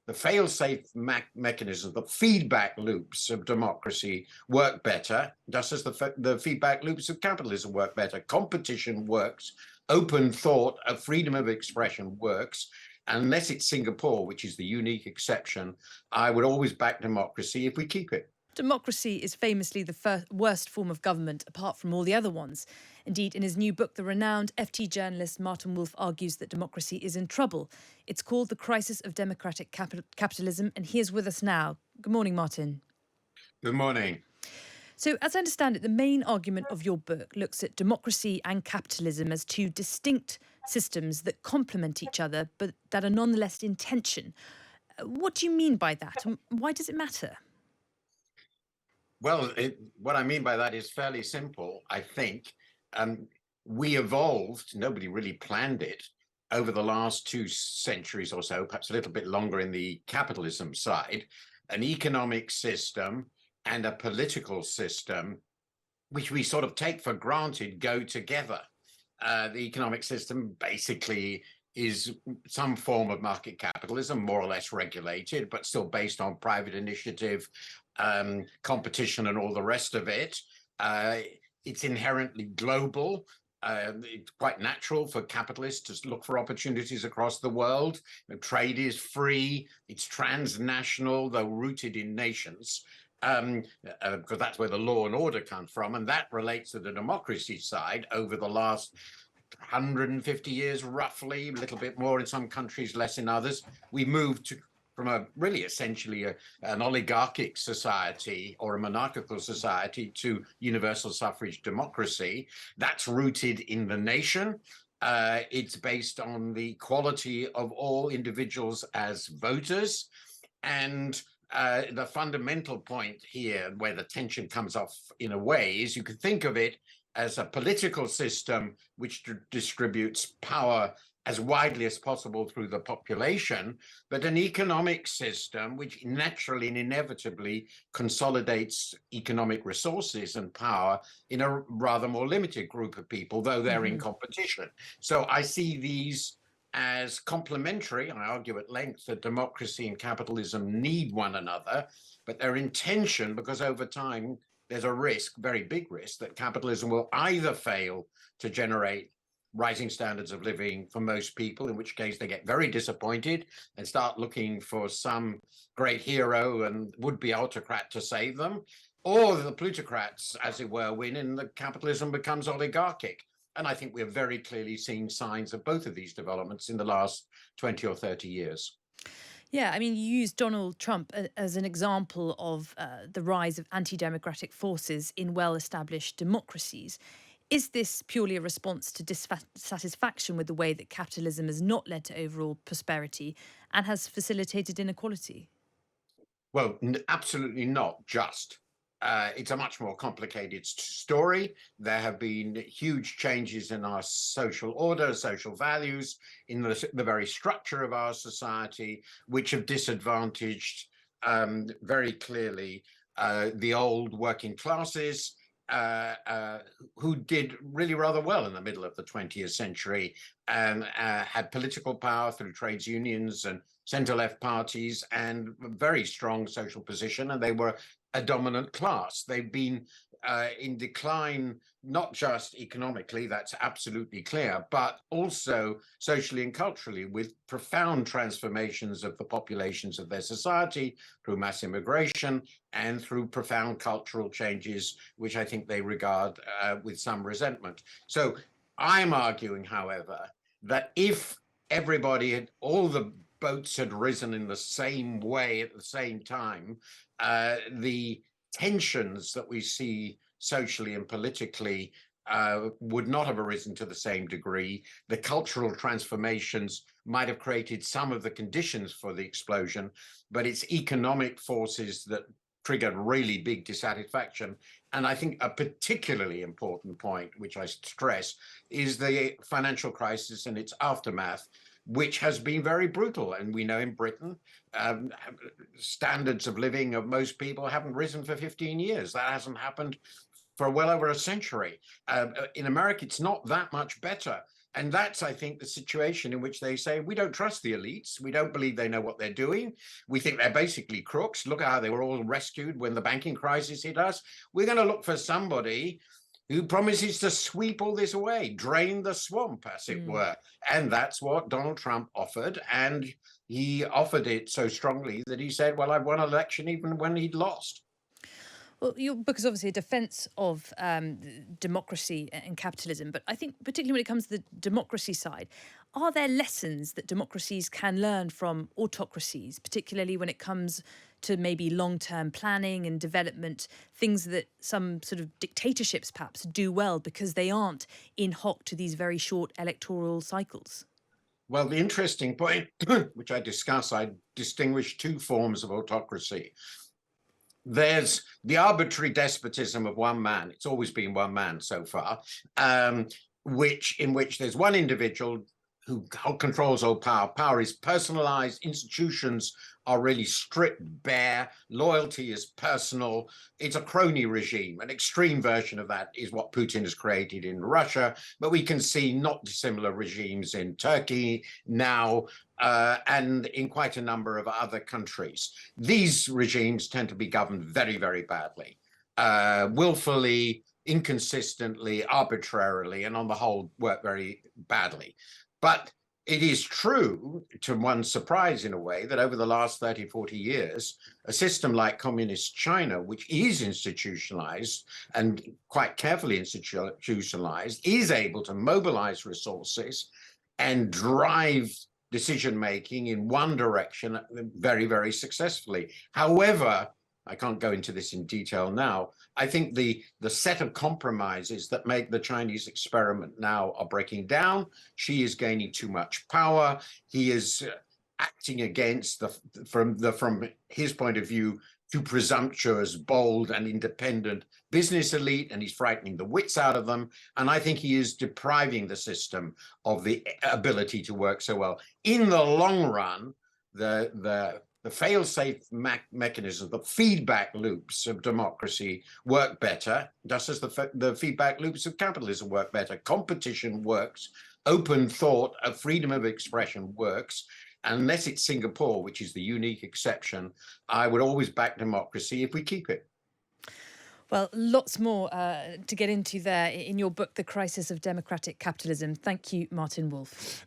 the fail-safe mechanisms, the feedback loops of democracy work better, just as the feedback loops of capitalism work better. Competition works, open thought, freedom of expression works. Unless it's Singapore, which is the unique exception, I would always back democracy if we keep it. Democracy is famously the worst form of government apart from all the other ones. Indeed, in his new book, the renowned FT journalist Martin Wolf argues that democracy is in trouble. It's called The Crisis of Democratic Capitalism, and he is with us now. Good morning, Martin. Good morning. So, as I understand it, the main argument of your book looks at democracy and capitalism as two distinct systems that complement each other, but that are nonetheless in tension. What do you mean by that, and why does it matter? Well, what I mean by that is fairly simple, I think. We evolved, nobody really planned it, over the last 2 centuries or so, perhaps a little bit longer in the capitalism side, an economic system and a political system, which we sort of take for granted go together. The economic system basically is some form of market capitalism, more or less regulated, but still based on private initiative, competition and all the rest of it. It's inherently global. It's quite natural for capitalists to look for opportunities across the world. Trade is free. It's transnational, though rooted in nations, because that's where the law and order come from. And that relates to the democracy side over the last 150 years, roughly, a little bit more in some countries, less in others. We moved from a really essentially an oligarchic society or a monarchical society to universal suffrage democracy. That's rooted in the nation. It's based on the equality of all individuals as voters. And the fundamental point here, where the tension comes off in a way, is you could think of it as a political system which distributes power as widely as possible through the population, but an economic system which naturally and inevitably consolidates economic resources and power in a rather more limited group of people, though they're in competition. So I see these as complementary. I argue at length that democracy and capitalism need one another, but they're in tension because over time there's a risk, very big risk, that capitalism will either fail to generate rising standards of living for most people, in which case they get very disappointed and start looking for some great hero and would-be autocrat to save them, or the plutocrats, as it were, win and the capitalism becomes oligarchic. And I think we've very clearly seen signs of both of these developments in the last 20 or 30 years. Yeah, I mean, you used Donald Trump as an example of the rise of anti-democratic forces in well-established democracies. Is this purely a response to dissatisfaction with the way that capitalism has not led to overall prosperity and has facilitated inequality? Well, absolutely not just. It's a much more complicated story. There have been huge changes in our social order, social values, in the very structure of our society, which have disadvantaged very clearly the old working classes, who did really rather well in the middle of the 20th century and had political power through trades unions and centre-left parties and very strong social position, and they were a dominant class. They've been in decline, not just economically, that's absolutely clear, but also socially and culturally, with profound transformations of the populations of their society through mass immigration and through profound cultural changes, which I think they regard with some resentment. So I'm arguing, however, that if everybody had, all the boats had risen in the same way at the same time, the tensions that we see socially and politically would not have arisen to the same degree. The cultural transformations might have created some of the conditions for the explosion, but it's economic forces that triggered really big dissatisfaction. And I think a particularly important point, which I stress, is the financial crisis and its aftermath, which has been very brutal. And we know in Britain, standards of living of most people haven't risen for 15 years. That hasn't happened for well over a century. In America, it's not that much better. And that's, I think, the situation in which they say, we don't trust the elites. We don't believe they know what they're doing. We think they're basically crooks. Look at how they were all rescued when the banking crisis hit us. We're going to look for somebody who promises to sweep all this away, drain the swamp, as it were. And that's what Donald Trump offered. And he offered it so strongly that he said, well, I've won an election even when he'd lost. Well, your book is obviously a defence of democracy and capitalism, but I think particularly when it comes to the democracy side, are there lessons that democracies can learn from autocracies, particularly when it comes to maybe long-term planning and development, things that some sort of dictatorships perhaps do well because they aren't in hock to these very short electoral cycles? Well, the interesting point, which I discuss, I distinguish two forms of autocracy. There's the arbitrary despotism of one man. It's always been one man so far, in which there's one individual who controls all power. Power is personalized. Institutions are really stripped bare. Loyalty is personal. It's a crony regime. An extreme version of that is what Putin has created in Russia, but we can see not dissimilar regimes in Turkey now, and in quite a number of other countries. These regimes tend to be governed very, very badly, willfully, inconsistently, arbitrarily, and on the whole work very badly. But it is true, to one's surprise in a way, that over the last 30, 40 years, a system like communist China, which is institutionalized and quite carefully institutionalized, is able to mobilize resources and drive decision-making in one direction very, very successfully. However, I can't go into this in detail now. I think the set of compromises that make the Chinese experiment now are breaking down. Xi is gaining too much power. He is acting against from his point of view, too presumptuous, bold, and independent business elite, and he's frightening the wits out of them. And I think he is depriving the system of the ability to work so well. In the long run, the fail-safe mechanisms, the feedback loops of democracy work better, just as the feedback loops of capitalism work better. Competition works, open thought, freedom of expression works. Unless it's Singapore, which is the unique exception, I would always back democracy if we keep it. Well, lots more to get into there in your book, The Crisis of Democratic Capitalism. Thank you, Martin Wolf.